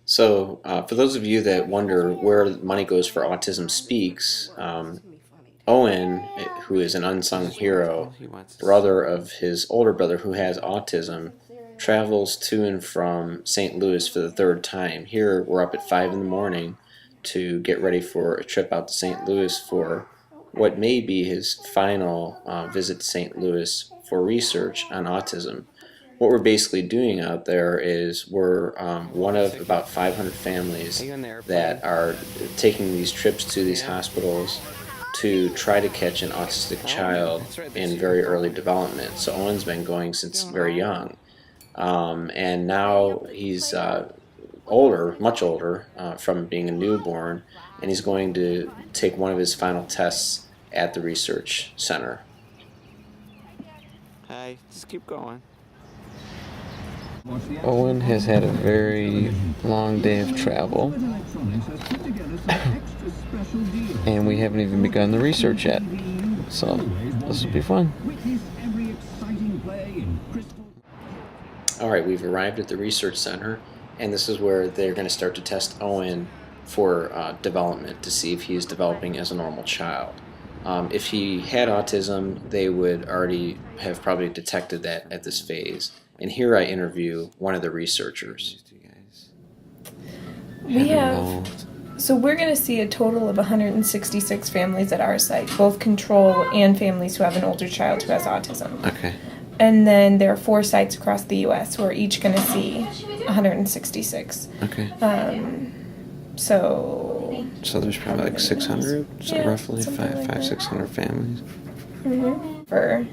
For those of you that wonder where money goes for Autism Speaks, Owen, who is an unsung hero, brother of his older brother who has autism, travels to and from St. Louis for the third time. Here, we're up at 5 in the morning to get ready for a trip out to St. Louis for what may be his final visit to St. Louis for research on autism. What we're basically doing out there is we're one of about 500 families that are taking these trips to these hospitals to try to catch an autistic child in very early development. So Owen's been going since very young, and now he's older, much older, from being a newborn, and he's going to take one of his final tests at the research center. Hey, just keep going. Owen has had a very long day of travel, and we haven't even begun the research yet, so this will be fun. Alright, we've arrived at the research center, and this is where they're going to start to test Owen for development to see if he is developing as a normal child. If he had autism, they would already have probably detected that at this phase. And here I interview one of the researchers. So we're going to see a total of 166 families at our site, both control and families who have an older child who has autism. Okay. And then there are 4 sites across the U.S. who are each going to see 166. Okay. So there's probably like 600, so yeah, roughly like 600 families. For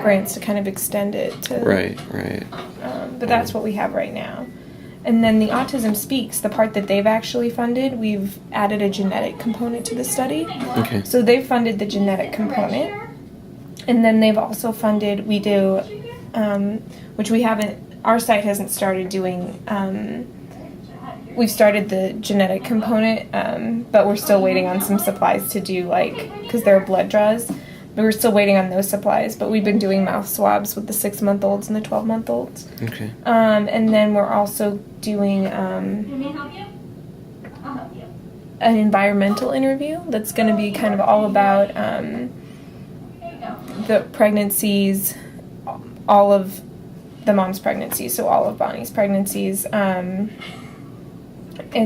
grants to kind of extend it to. Right. But that's what we have right now. And then the Autism Speaks, the part that they've actually funded, we've added a genetic component to the study. Okay. So they've funded the genetic component. And then they've also funded, we do, which we haven't, our site hasn't started doing, we've started the genetic component, but we're still waiting on some supplies to do, because there are blood draws. But we're still waiting on those supplies, but we've been doing mouth swabs with the 6-month-olds and the 12-month-olds. Okay. And then we're also doing an environmental interview that's going to be kind of all about the pregnancies, all of the mom's pregnancies, so all of Bonnie's pregnancies, and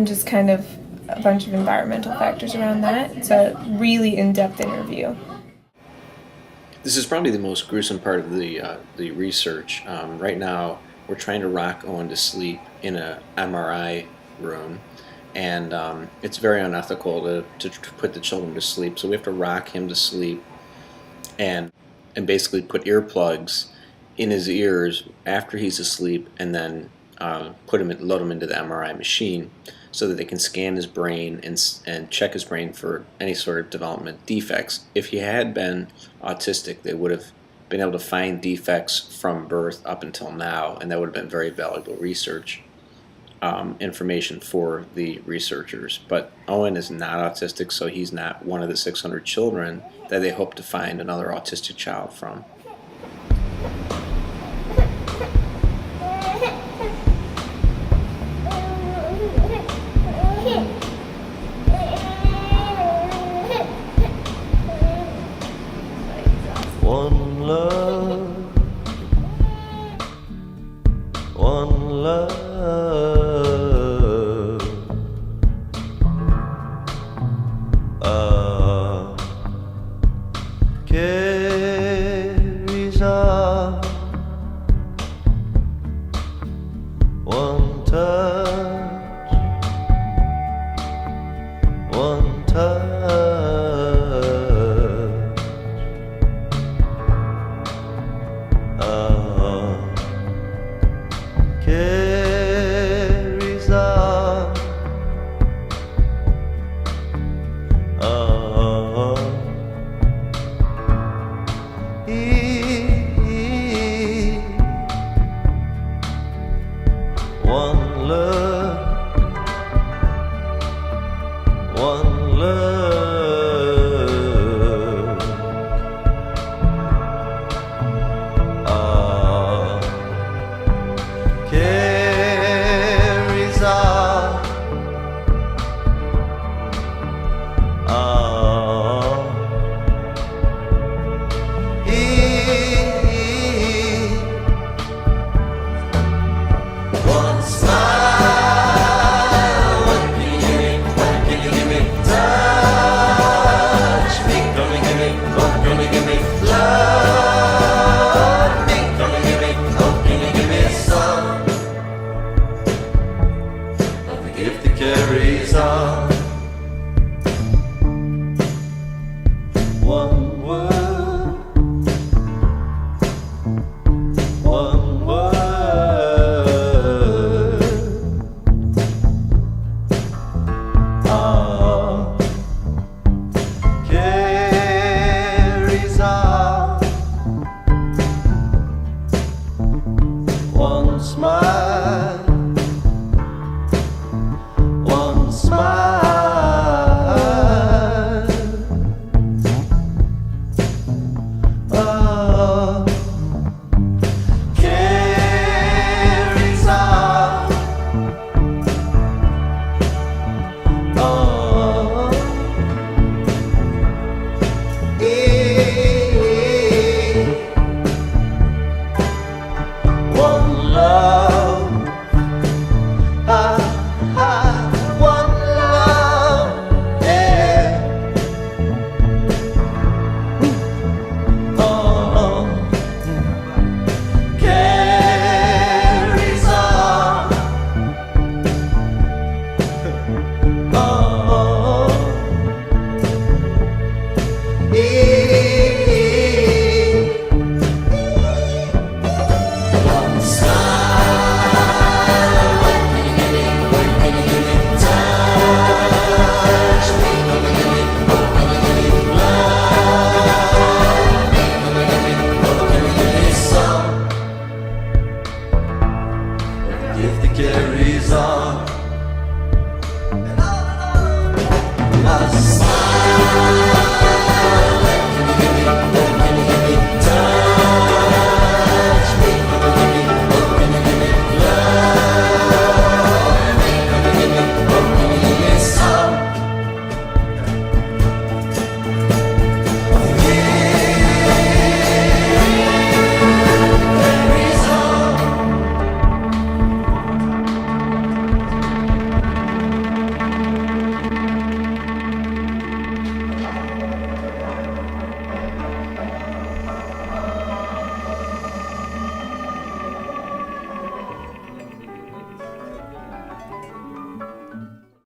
just kind of a bunch of environmental factors around that. It's a really in-depth interview. This is probably the most gruesome part of the research. Right now, we're trying to rock Owen to sleep in a MRI room, and it's very unethical to put the children to sleep. So we have to rock him to sleep, and basically put earplugs in his ears after he's asleep, and then load him into the MRI machine, so that they can scan his brain and check his brain for any sort of development defects. If he had been autistic, they would have been able to find defects from birth up until now, and that would have been very valuable research information for the researchers. But Owen is not autistic, so he's not one of the 600 children that they hope to find another autistic child from. One love, one love, carries on. One touch, one touch. Carries on. One love, one love. Carries on. carries on. One word, one word. Carries on. One smile, one smile. Oh, carries on. Oh, one love. One love, yeah. Oh, carries on. Oh, one gift that carries on.